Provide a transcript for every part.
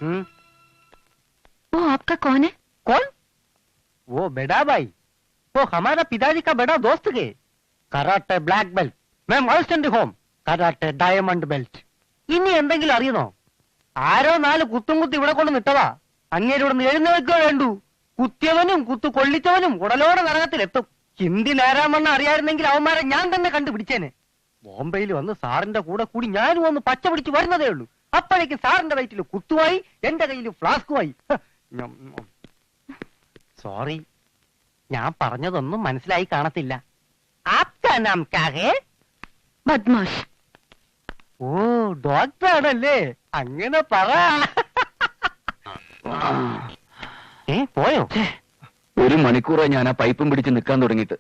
वो आपका कौन है? कौन? वो बेड़ा भाई, वो हमारा पिताजी का बड़ा दोस्त के। कराटे ब्लैक बेल्ट, मैं master home karate diamond belt. ഇനി എന്തെങ്കിലും അറിയണോ? ആരോ 4 കുത്തും കുത്തി ഇവിടെ കൊണ്ട് നിട്ടതാ. അങ്ങേര് ഇവിടെ നിന്ന് എഴുന്നേൽക്കുക വേണ്ടു. കുത്തിയവനും കുത്തു കൊള്ളിച്ചവനും ഉടലോടെ നരകത്തിലെത്തും. ഹിന്ദി നേരാമെന്ന് അറിയായിരുന്നെങ്കിൽ അവന്മാരെ ഞാൻ തന്നെ കണ്ടുപിടിച്ചേനെ. ബോംബെയിൽ വന്ന് സാറിന്റെ കൂടെ കൂടി ഞാനും ഒന്ന് പച്ച പിടിച്ച് വരുന്നതേ ഉള്ളൂ. അപ്പോഴേക്ക് സാറിന്റെ വയറ്റിൽ കുത്തുവായി, എന്റെ കയ്യിൽ ഫ്ലാസ്കുമായി. സോറി, ഞാൻ പറഞ്ഞതൊന്നും മനസ്സിലായി കാണത്തില്ല. ആപ്കാ നാം ക്യാ ഹേ? ബദ്മാഷ്. ഓ, ഡോക്ടറാണല്ലേ? അങ്ങനെ പറ. പോയോ? 1 മണിക്കൂറായി ഞാൻ ആ പൈപ്പും പിടിച്ച് നിൽക്കാൻ തുടങ്ങിയിട്ട്.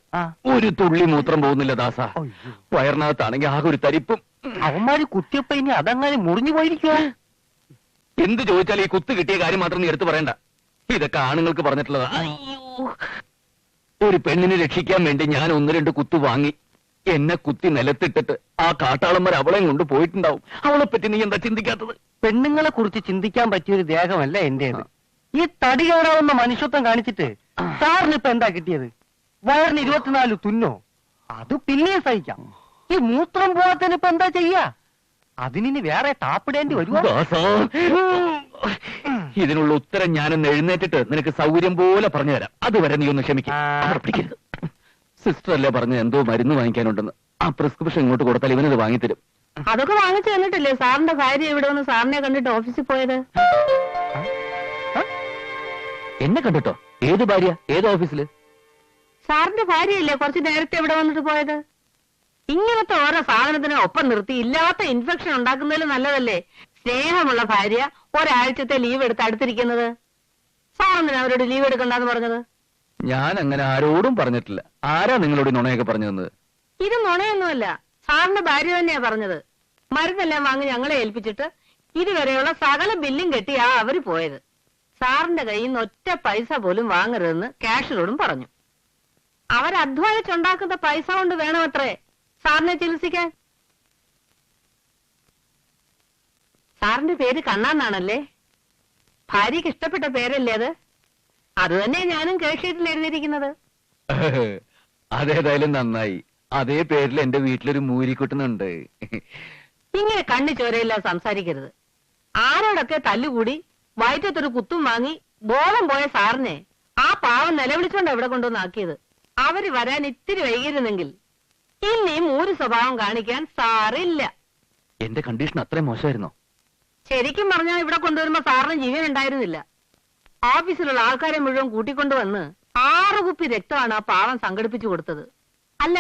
ഒരു തുള്ളി മൂത്രം പോകുന്നില്ല ദാസ. വയറിനകത്താണെങ്കിൽ ആകെ ഒരു തരിപ്പും. അവന്മാര് കുത്തിയപ്പോ ഇനി അതങ്ങനെ മുറിഞ്ഞു പോയിരിക്കോ? എന്ത് ചോദിച്ചാൽ ഈ കുത്ത് കിട്ടിയ കാര്യം മാത്രം നീ എടുത്തു പറയണ്ട. ഇതൊക്കെ ആണുങ്ങൾക്ക് പറഞ്ഞിട്ടുള്ളതാ. ഒരു പെണ്ണിനെ രക്ഷിക്കാൻ വേണ്ടി ഞാൻ 1-2 കുത്തു വാങ്ങി. എന്നെ കുത്തി നിലത്തിട്ടിട്ട് ആ കാട്ടാളന്മാർ അവളെയും കൊണ്ട് പോയിട്ടുണ്ടാവും. അവളെ പറ്റി നീ എന്താ ചിന്തിക്കാത്തത്? പെണ്ണുങ്ങളെ കുറിച്ച് ചിന്തിക്കാൻ പറ്റിയൊരു ദേഹമല്ല എന്റേത്. ഈ തടി കയറാവുന്ന മനുഷ്യത്വം കാണിച്ചിട്ട് സാറിന് ഇപ്പൊ എന്താ കിട്ടിയത്? വയറിന് 24 തുന്നോ? അത് പിന്നെയും സഹിക്കാം. ഈ മൂത്രം പോകാത്തതിന് ഇപ്പൊ എന്താ ചെയ്യാ? അതിനി വേറെ ടാപ്പിടേണ്ടി വരുമോ? ഇതിനുള്ള ഉത്തരം ഞാനൊന്ന് എഴുന്നേറ്റിട്ട് നിനക്ക് സൗകര്യം പോലെ പറഞ്ഞു തരാം. അതുവരെ നീ ഒന്ന് ക്ഷമിക്കരുത്. സിസ്റ്റർ അല്ലേ പറഞ്ഞ എന്തോ മരുന്ന് വാങ്ങിക്കാനുണ്ടെന്ന്. ആ പ്രിസ്ക്രിപ്ഷൻ ഇങ്ങോട്ട് കൊടുത്താൽ ഇവനത് വാങ്ങിത്തരും. അതൊക്കെ വാങ്ങിച്ചു തന്നിട്ടില്ലേ സാറിന്റെ ഭാര്യ ഇവിടെ വന്ന് സാറിനെ കണ്ടിട്ട് ഓഫീസിൽ പോയത്? എന്നെ കണ്ടിട്ടോ? ഏത് ഭാര്യ? ഏത് ഓഫീസില്? സാറിന്റെ ഭാര്യയല്ലേ കുറച്ച് നേരത്തെ ഇവിടെ വന്നിട്ട് പോയത്? ഇങ്ങനത്തെ ഓരോ സാധനത്തിനെ ഒപ്പം നിർത്തി ഇല്ലാത്ത ഇൻഫെക്ഷൻ ഉണ്ടാക്കുന്നതിൽ നല്ലതല്ലേ സ്നേഹമുള്ള ഭാര്യ ഒരാഴ്ചത്തെ ലീവ് എടുത്ത് അടുത്തിരിക്കുന്നത്? സാറെന്തിനാ അവരോട് ലീവ് എടുക്കണ്ടെന്ന് പറഞ്ഞത്? ഞാൻ അങ്ങനെ ആരോടും പറഞ്ഞിട്ടില്ല. ആരാ നിങ്ങളോട് നുണയൊക്കെ പറഞ്ഞു തന്നത്? ഇത് നുണയൊന്നുമല്ല, സാറിന്റെ ഭാര്യ തന്നെയാ പറഞ്ഞത്. മരുന്നെല്ലാം വാങ്ങി ഞങ്ങളെ ഏൽപ്പിച്ചിട്ട് ഇതുവരെയുള്ള സകല ബില്ലും കെട്ടിയാ അവര് പോയത്. സാറിന്റെ കയ്യിൽ നിന്ന് ഒറ്റ പൈസ പോലും വാങ്ങരുതെന്ന് ക്യാഷിലോടും പറഞ്ഞു. അവരധ്വാനിച്ചുണ്ടാക്കുന്ന പൈസ കൊണ്ട് വേണമത്രേ സാറിനെ ചികിത്സിക്കാൻ. സാറിന്റെ പേര് കണ്ണാന്നാണല്ലേ? ഭാര്യക്ക് ഇഷ്ടപ്പെട്ട പേരല്ലേ അത്? അത് തന്നെ ഞാനും കേഷീറ്റിൽ എഴുതിയിരിക്കുന്നത്. അതേതായാലും നന്നായി. അതേ പേരിൽ എന്റെ വീട്ടിലൊരു മൂരിക്കുട്ടുന്നുണ്ട്. ഇങ്ങനെ കണ്ണി ചോരയില്ല സംസാരിക്കരുത്. ആരോടൊക്കെ തല്ലുകൂടി വയറ്റത്തൊരു കുത്തും വാങ്ങി ബോധം പോയ സാറിനെ ആ പാവം നിലവിളിച്ചോണ്ട് എവിടെ കൊണ്ടുവന്നാക്കിയത്. അവര് വരാൻ ഇത്തിരി വൈകിരുന്നെങ്കിൽ ഇനിയും ഒരു സ്വഭാവം കാണിക്കാൻ സാറില്ല. എന്റെ കണ്ടീഷൻ അത്രയും മോശമായിരുന്നോ? ശരിക്കും പറഞ്ഞാൽ ഇവിടെ കൊണ്ടുവരുമ്പോ സാറിന് ജീവൻ ഉണ്ടായിരുന്നില്ല. ഓഫീസിലുള്ള ആൾക്കാരെ മുഴുവൻ കൂട്ടിക്കൊണ്ടുവന്ന് 6 കുപ്പി രക്തമാണ് ആ പാവം സംഘടിപ്പിച്ചു കൊടുത്തത്. അല്ല,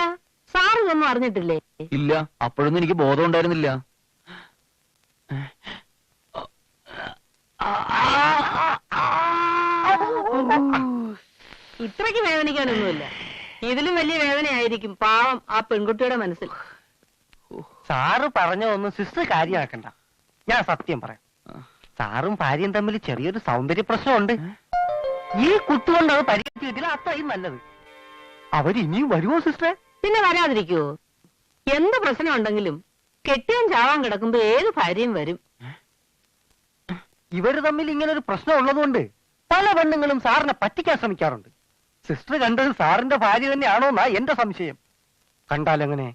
സാർ ഇതൊന്നും അറിഞ്ഞിട്ടില്ലേ? ഇല്ല, അപ്പോഴൊന്നും എനിക്ക് ബോധം ഉണ്ടായിരുന്നില്ല. ഇത്രയ്ക്ക് വേദനിക്കാനൊന്നുമില്ല. ഇതിലും വലിയ വേദനയായിരിക്കും പാവം ആ പെൺകുട്ടിയുടെ മനസ്സിൽ. സാറ് പറഞ്ഞതൊന്നും സിസ്റ്റർ കാര്യമാക്കണ്ട. ഞാൻ സത്യം പറയാം. സാറും ഭാര്യയും തമ്മിൽ ചെറിയൊരു സൗന്ദര്യ പ്രശ്നമുണ്ട്. ഈ കുത്തുകൊണ്ട് അത് പരിഹരിച്ചു കിട്ടില്ല, അത്രയും നല്ലത്. അവരിനിയും വരുമോ സിസ്റ്ററെ? പിന്നെ വരാതിരിക്കുവോ? എന്ത് പ്രശ്നം ഉണ്ടെങ്കിലും കെട്ടിയും ചാവാൻ കിടക്കുമ്പോ ഏത് ഭാര്യയും വരും. ഇവര് തമ്മിൽ ഇങ്ങനെ ഒരു പ്രശ്നം ഉള്ളതുകൊണ്ട് പല പെണ്ണുങ്ങളും സാറിനെ പറ്റിക്കാൻ ശ്രമിക്കാറുണ്ട്. സിസ്റ്റർ കണ്ടത് സാറിന്റെ ഭാര്യ തന്നെയാണോന്നാ എന്റെ സംശയം. കണ്ടാലെങ്ങനെ?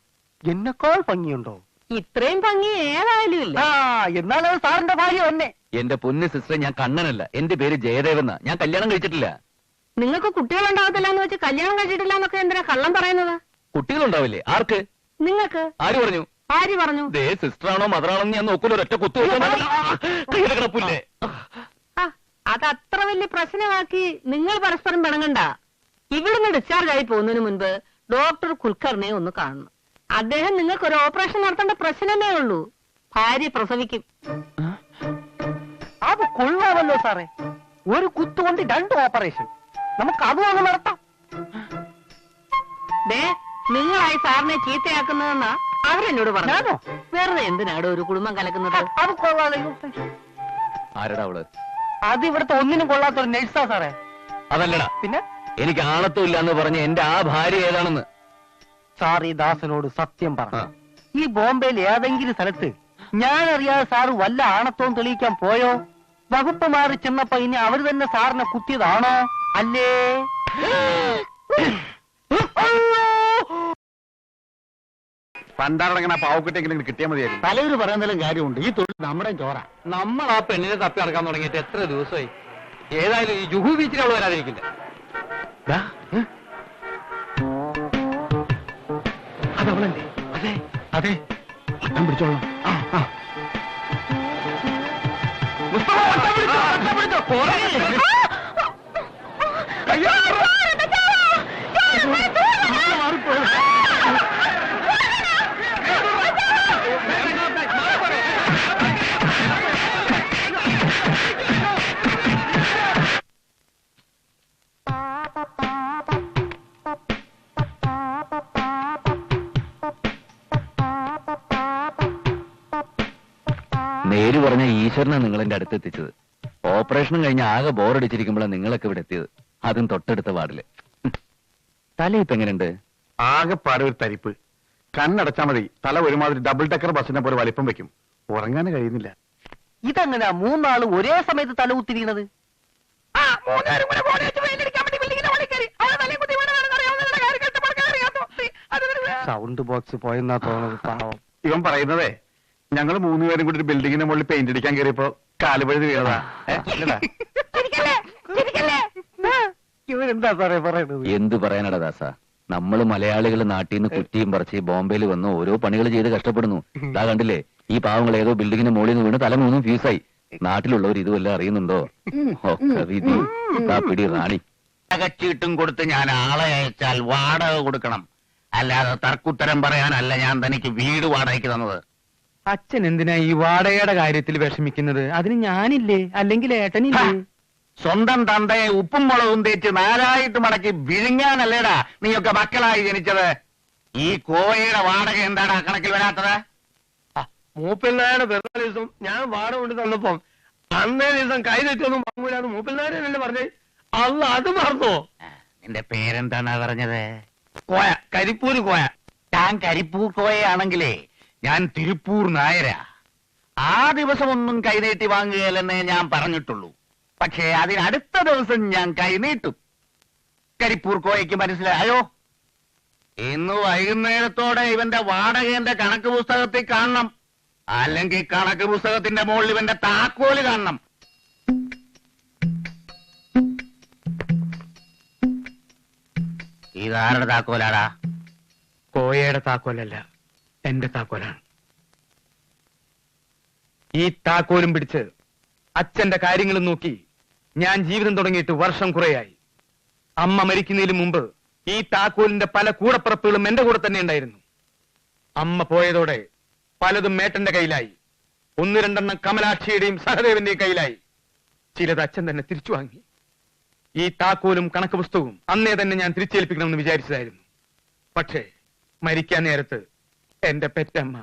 എന്നെക്കാൾ ഭംഗിയുണ്ടോ? ഇത്രയും ഭംഗി ഏതായാലും ഇല്ല. എന്നാൽ അത് സാറിന്റെ ഭാര്യ തന്നെ. എന്റെ പൊന്ന് സിസ്റ്റർ, ഞാൻ കണ്ണനല്ല. എന്റെ പേര് ജയദേവെന്നാ. ഞാൻ കല്യാണം കഴിച്ചിട്ടില്ല. നിങ്ങൾക്ക് കുട്ടികളുണ്ടാകത്തില്ല എന്ന് വെച്ച് കല്യാണം കഴിച്ചിട്ടില്ല എന്നൊക്കെ എന്തിനാ കള്ളം പറയുന്നത്? കുട്ടികളുണ്ടാവില്ലേ? ആർക്ക്? നിങ്ങൾക്ക്. ആര് പറഞ്ഞു? ആര് പറഞ്ഞു? ദേ സിസ്റ്ററാണോ മദറാണോ ഞാൻ നോക്കൂല. ഒരൊറ്റ കുത്തു കിടപ്പില്ലേ? അത് അത്ര വലിയ പ്രശ്നമാക്കി നിങ്ങൾ പരസ്പരം പിണങ്ങണ്ട. ഇവിടുന്ന് ഡിസ്ചാർജ് ആയി പോകുന്നതിന് മുൻപ് ഡോക്ടർ കുൽക്കർണിയെ ഒന്ന് കാണണം. അദ്ദേഹം നിങ്ങൾക്ക് ഒരു ഓപ്പറേഷൻ നടത്തേണ്ട പ്രശ്നമേ ഉള്ളൂ. ഭാര്യ പ്രസവിക്കും. അത് കൊള്ളാമല്ലോ സാറേ. ഒരു കുത്തുകൊണ്ട് 2 ഓപ്പറേഷൻ. നമുക്ക് അതും അങ്ങ് നടത്താം. നിങ്ങളായി സാറിനെ ചീത്തയാക്കുന്നതെന്നാ അവരെന്നോട് പറഞ്ഞു. വെറുതെ എന്തിനാടോ ഒരു കുടുംബം കലക്കുന്നത്? അത് കൊള്ളാമല്ലോ. ആരടാ അവള്? അത് ഇവിടുത്തെ ഒന്നിനും കൊള്ളാത്തൊരു നഴ്സാ സാറേ. അതല്ലടാ. പിന്നെ എനിക്ക് ആണത്വമില്ല എന്ന് പറഞ്ഞ എന്റെ ആ ഭാര്യ ഏതാണെന്ന് സാർ ഈ ദാസനോട് സത്യം പറ. ഈ ബോംബെയിൽ ഏതെങ്കിലും സ്ഥലത്ത് ഞാൻ അറിയാതെ സാറ് വല്ല ആണത്വവും തെളിയിക്കാൻ പോയോ? വകുപ്പ് മാറി ചെന്നപ്പോ ഇനി അവര് തന്നെ സാറിനെ കുത്തിയതാണോ അല്ലേ? പണ്ടാറടങ്ങണ പാവക്കുട്ടെങ്കിലും കിട്ടിയാൽ മതിയായിരുന്നു. തലവര് പറയുന്നതിലും കാര്യമുണ്ട്. ഈ തൊഴിൽ നമ്മുടെ ചോറ. നമ്മൾ ആ പെണ്ണിനെ തപ്പി നടക്കാൻ തുടങ്ങിയിട്ട് എത്ര ദിവസമായി? ഏതായാലും ഈ ജുഹു ബീച്ചിൽ അവള് വരാതിരിക്കില്ല. അതവളല്ലേ? അതെ അതെ, ഒട്ടം പിടിച്ചോളാം. നേര് പറഞ്ഞ ഈശ്വരനെ നിങ്ങൾ എന്റെ അടുത്ത് എത്തിച്ചത്. ഓപ്പറേഷനും കഴിഞ്ഞ് ആകെ ബോറടിച്ചിരിക്കുമ്പോഴാണ് നിങ്ങളൊക്കെ ഇവിടെ എത്തിയത്. അതും തൊട്ടടുത്ത വാർഡില്. തലയിപ്പ് എങ്ങനെയുണ്ട്? ആകെ പാടൊരു തരിപ്പ്. കണ്ണടച്ചാ മതി, തല ഒരുമാതിരി ഡബിൾ ഡെക്കർ ബസ്സിനെ പോലെ വലിപ്പം വെക്കും. ഉറങ്ങാൻ കഴിയുന്നില്ല. ഇതെങ്ങനെയാ മൂന്നാളും ഒരേ സമയത്ത് തലകുത്തിരിക്കണത്? സൗണ്ട് ബോക്സ് പോയെന്നാ തോന്നുന്നത്. പാവം. ഇവൻ പറയുന്നതേ, ഞങ്ങൾ മൂന്നുപേരും കൂടി ഒരു ബിൽഡിങ്ങിന്റെ മുകളിൽ പെയിന്റ് അടിക്കാൻ കയറിയപ്പോ കാലുപഴുതി വീണതാ. ഇവരെന്താ സാറേ പറയണത്? എന്തു പറയാനടാ ദാസ, നമ്മള് മലയാളികൾ നാട്ടിൽ നിന്ന് കുറ്റിയും പറിച്ച് ബോംബെയിൽ വന്ന് ഓരോ പണികൾ ചെയ്ത് കഷ്ടപ്പെടുന്നു. ഇതാ കണ്ടില്ലേ, ഈ പാവങ്ങൾ ഏതോ ബിൽഡിങ്ങിന്റെ മുകളിൽ നിന്ന് വീണ് തല മൂന്നും ഫ്യൂസായി. നാട്ടിലുള്ളവർ ഇതുവല്ല അറിയുന്നുണ്ടോ? ഒക്കെ വിധി. പിടി റാണി. ചീട്ടും കൊടുത്ത് ഞാൻ ആളെ അയച്ചാൽ വാടക കൊടുക്കണം. അല്ലാതെ തർക്കുത്തരം പറയാനല്ല ഞാൻ തനിക്ക് വീട് വാടകയ്ക്ക് തന്നത്. അച്ഛൻ എന്തിനാ ഈ വാടകയുടെ കാര്യത്തിൽ വിഷമിക്കുന്നത്? അതിന് ഞാനില്ലേ, അല്ലെങ്കിൽ ഏട്ടനില്ലേ? സ്വന്തം തന്തയെ ഉപ്പും മുളകും തേച്ച് നാലായിട്ട് മടക്കി വിഴുങ്ങാനല്ലേടാ നീയൊക്കെ മക്കളായി ജനിച്ചത്. ഈ കോയയുടെ വാടക എന്താടാ കണക്കിൽ വരാത്തത്? മൂപ്പിൽനായുടെ പിറന്നാൾ ദിവസം ഞാൻ വാടക കൊണ്ട് തന്നപ്പോ അന്നേ ദിവസം കൈ തെറ്റൊന്നും വാങ്ങൂലെന്ന് മൂപ്പിൽനാരല്ലേ പറഞ്ഞേ? അല്ല, അത് മറന്നോ? നിന്റെ പേരെന്താണ് പറഞ്ഞത്? കോയ, കരിപ്പൂര് കോയ. താൻ കരിപ്പൂർ കോയയാണെങ്കിലേ ഞാൻ തിരുപ്പൂർ നായരാ. ആ ദിവസം ഒന്നും കൈനീട്ടി വാങ്ങുകയല്ലെന്നേ ഞാൻ പറഞ്ഞിട്ടുള്ളൂ. പക്ഷേ അതിനടുത്ത ദിവസം ഞാൻ കൈനീട്ടും. കരിപ്പൂർ കോയയ്ക്ക് മനസ്സിലായോ? ഇന്ന് വൈകുന്നേരത്തോടെ ഇവന്റെ വാടകന്റെ കണക്ക് പുസ്തകത്തിൽ കാണണം. അല്ലെങ്കിൽ കണക്ക് പുസ്തകത്തിന്റെ മുകളിൽ ഇവന്റെ താക്കോല് കാണണം. ഇതാരുടെ താക്കോലാടാ? കോയയുടെ താക്കോലല്ല, എന്റെ താക്കോലാണ്. ഈ താക്കോലും പിടിച്ച് അച്ഛന്റെ കാര്യങ്ങളും നോക്കി ഞാൻ ജീവിതം തുടങ്ങിയിട്ട് വർഷം കുറയായി. അമ്മ മരിക്കുന്നതിന് മുമ്പ് ഈ താക്കോലിന്റെ പല കൂടപ്പിറപ്പുകളും എന്റെ കൂടെ തന്നെ ഉണ്ടായിരുന്നു. അമ്മ പോയതോടെ പലതും മേട്ടന്റെ കയ്യിലായി. ഒന്ന് രണ്ടെണ്ണം കമലാക്ഷിയുടെയും സഹദേവന്റെയും കയ്യിലായി. ചിലത് അച്ഛൻ തന്നെ തിരിച്ചു വാങ്ങി. ഈ താക്കോലും കണക്ക് പുസ്തകവും അന്നേ തന്നെ ഞാൻ തിരിച്ചേൽപ്പിക്കണമെന്ന് വിചാരിച്ചതായിരുന്നു. പക്ഷേ മരിക്കാൻ നേരത്ത് എന്റെ പെറ്റമ്മ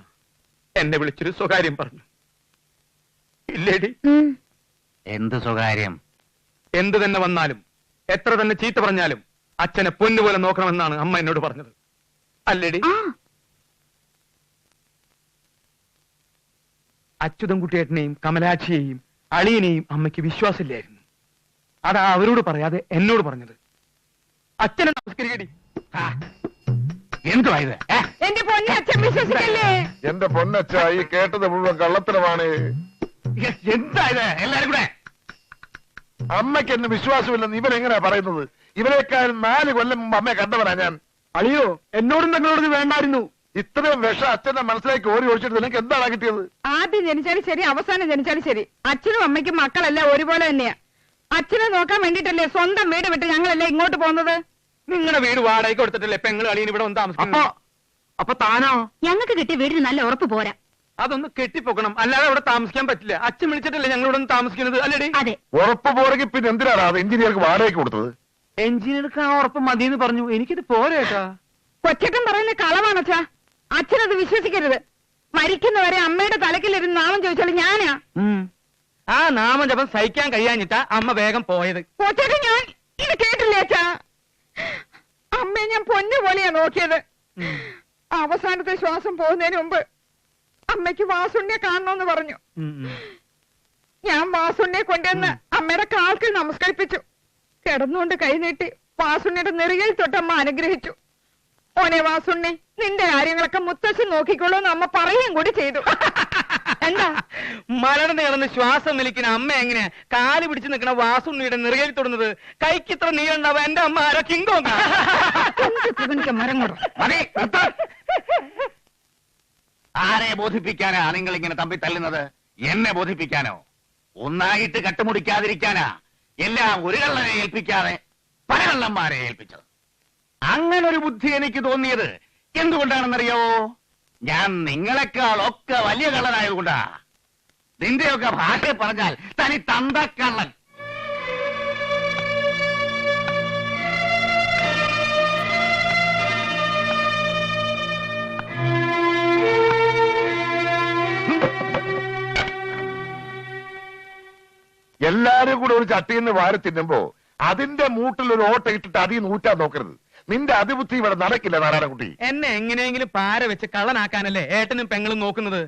എന്നെ വിളിച്ചൊരു സ്വകാര്യം പറഞ്ഞു. ഇല്ലേടി? എന്ത് സ്വകാര്യം? എന്ത് തന്നെ വന്നാലും എത്ര തന്നെ ചീത്ത പറഞ്ഞാലും അച്ഛനെ പൊന്നുപോലെ നോക്കണമെന്നാണ് അമ്മ എന്നോട് പറഞ്ഞത്. അല്ലേടി? അച്യുതൻകുട്ടിയേട്ടനെയും കമലാക്ഷിയെയും അളിയനെയും അമ്മയ്ക്ക് വിശ്വാസമില്ലായിരുന്നു. അതാ അവരോട് പറയാതെ എന്നോട് പറഞ്ഞത്. അച്ഛനെ നമസ്കരിക്കടി. എന്തുവാ ഇത്? എന്റെ പൊന്നെ അച്ഛൻ വിശ്വസിക്കല്ലേ? എന്റെ പൊന്നച്ച, ഈ കേട്ടത് മുഴുവൻ കള്ളത്തരമാണ്. എന്താ ഇത്? എല്ലാരും കൂടെ അമ്മയ്ക്ക് എന്നെ വിശ്വാസമില്ലെന്ന് ഇവരെങ്ങനെയാ പറയുന്നത്? ഇവരെക്കാളും 4 കൊല്ലം മുമ്പ് അമ്മയെ കണ്ടവനാ ഞാൻ. അളിയോ, എന്നോടും തങ്ങളോട് വേണ്ടായിരുന്നു. ഇത്രയും വിഷം അച്ഛന്റെ മനസ്സിലേക്ക് ഓടി ഒഴിച്ചിട്ട് നിനക്ക് എന്താണ് കിട്ടിയത്? ആദ്യം ജനിച്ചാലും ശരി, അവസാനം ജനിച്ചാലും ശരി, അച്ഛനും അമ്മയ്ക്കും മക്കളെല്ലാം ഒരുപോലെ തന്നെയാ. അച്ഛനെ നോക്കാൻ വേണ്ടിട്ടല്ലേ സ്വന്തം വീട് വിട്ട് ഞങ്ങളല്ലേ ഇങ്ങോട്ട് പോകുന്നത്. നിങ്ങളുടെ വീട് വാടകയ്ക്ക് കൊടുത്തിട്ടല്ലേ പെങ്ങൾ അളിയൻ ഇവിടെ വന്ന് താമസിക്കുന്നത്? അപ്പൊ താനോ? ഞങ്ങൾക്ക് കിട്ടിയ വീടിന് നല്ല ഉറപ്പ് പോരാ. അതൊന്ന് കെട്ടിപ്പൊക്കണം, അല്ലാതെ അവിടെ താമസിക്കാൻ പറ്റില്ല. അച്ഛൻ വിളിച്ചിട്ടല്ലേ ഞങ്ങൾ ഇവിടെ താമസിക്കുന്നത്, അല്ലേടി? അതെ. ഉറപ്പ് പോരെങ്കിൽ പിന്നെ എന്തിനാണ് അത് എഞ്ചിനീയർക്ക് വാടകയ്ക്ക് കൊടുത്തത്? എഞ്ചിനീയർക്ക് ആ ഉറപ്പ് മതിയെന്ന് പറഞ്ഞു. എനിക്കിത് പോരേട്ടാ. കൊച്ചക്കൻ പറയുന്ന കളവാണച്ചാ. അച്ഛനത് വിശ്വസിക്കരുത്. മരിക്കുന്നവരെ അമ്മയുടെ തലക്കിലിരുന്ന് നാമം ചോദിച്ചാലും ഞാനാ. ആ നാമജപം സഹിക്കാൻ കഴിയാഞ്ഞിട്ടാ അമ്മ വേഗം പോയത്. കൊച്ചക്കൻ, ഞാൻ ഇത് കേട്ടില്ലേ അച്ഛാ? അമ്മയെ ഞാൻ പൊന്നു പോലെയാ നോക്കിയത്. അവസാനത്തെ ശ്വാസം പോകുന്നതിന് മുമ്പ് അമ്മയ്ക്ക് വാസുണ്ണിയെ കാണണമെന്ന് പറഞ്ഞു. ഞാൻ വാസുണ്ണിയെ കൊണ്ടുവന്ന് അമ്മയുടെ കാൽക്കൽ നമസ്കരിപ്പിച്ചു. കിടന്നുകൊണ്ട് കൈനീട്ടി വാസുണ്ണിയുടെ നെറുകയിൽ തൊട്ടമ്മ അനുഗ്രഹിച്ചു. ഓനെ വാസുണ്ണി, നിന്റെ കാര്യങ്ങളൊക്കെ മുത്തശ്ശി നോക്കിക്കോളൂ എന്ന് അമ്മ പറയുകയും കൂടി ചെയ്തു. എന്താ മലർന്ന് കിടന്ന് ശ്വാസം വലിക്കുന്ന അമ്മ എങ്ങനെയാ കാല് പിടിച്ച് നിൽക്കണ വാസുണ്ണിയുടെ നിറകയിൽ തൊടുന്നത്? കൈക്ക് ഇത്ര നീളുണ്ടാവ എന്റെ അമ്മ ആരോ കിങ്കോങ്ങ. മരം കൊടു. മതി, നിർത്ത്. ആരെ ബോധിപ്പിക്കാനാ നിങ്ങൾ ഇങ്ങനെ തമ്പി തല്ലുന്നത്? എന്നെ ബോധിപ്പിക്കാനോ? ഒന്നായിട്ട് കട്ടുമുടിക്കാതിരിക്കാനാ എല്ലാം ഒരു കള്ളനെ ഏൽപ്പിക്കാതെ പല കള്ളന്മാരെ ഏൽപ്പിച്ചത്. അങ്ങനൊരു ബുദ്ധി എനിക്ക് തോന്നിയത് എന്തുകൊണ്ടാണെന്നറിയോ? ഞാൻ നിങ്ങളെക്കാളൊക്കെ വലിയ കള്ളനായതുകൊണ്ടാ. നിന്റെയൊക്കെ ഭാഷ പറഞ്ഞാൽ തനി തന്തക്കള്ളൻ. എല്ലാരും കൂടെ ഒരു ചട്ടിയിൽ നിന്ന് വാരി തിന്നുമ്പോ അതിന്റെ മൂട്ടിൽ ഒരു ഓട്ട ഇട്ടിട്ട് അതിൽ നൂറ്റാൻ നോക്കരുത്. നിന്റെ അതിബുദ്ധി ഇവിടെ നടക്കില്ല നാരായണക്കുട്ടി. എന്നെ എങ്ങനെയെങ്കിലും പാര വെച്ച് കള്ളനാക്കാനല്ലേ ഏട്ടനും പെങ്ങളും നോക്കുന്നത്?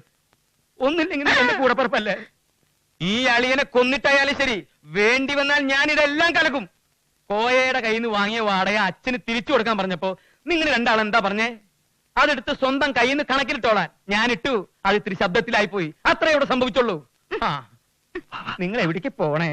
ഒന്നില്ലെങ്കിലും എന്റെ കൂടപ്പറപ്പല്ലേ. ഈ അളിയനെ കൊന്നിട്ടായാലും ശരി, വേണ്ടി വന്നാൽ ഞാനിതെല്ലാം കലക്കും. കോയയുടെ കയ്യിൽ നിന്ന് വാങ്ങിയ വാടക അച്ഛന് തിരിച്ചു കൊടുക്കാൻ പറഞ്ഞപ്പോ നിങ്ങൾ രണ്ടാളെന്താ പറഞ്ഞേ? അതെടുത്ത് സ്വന്തം കയ്യിൽ നിന്ന് കണക്കിലിട്ടോളാൻ ഞാനിട്ടു. അത് ഇത്തിരി ശബ്ദത്തിലായിപ്പോയി. അത്രേ ഇവിടെ സംഭവിച്ചുള്ളൂ. നിങ്ങൾ എവിടേക്ക് പോണേ?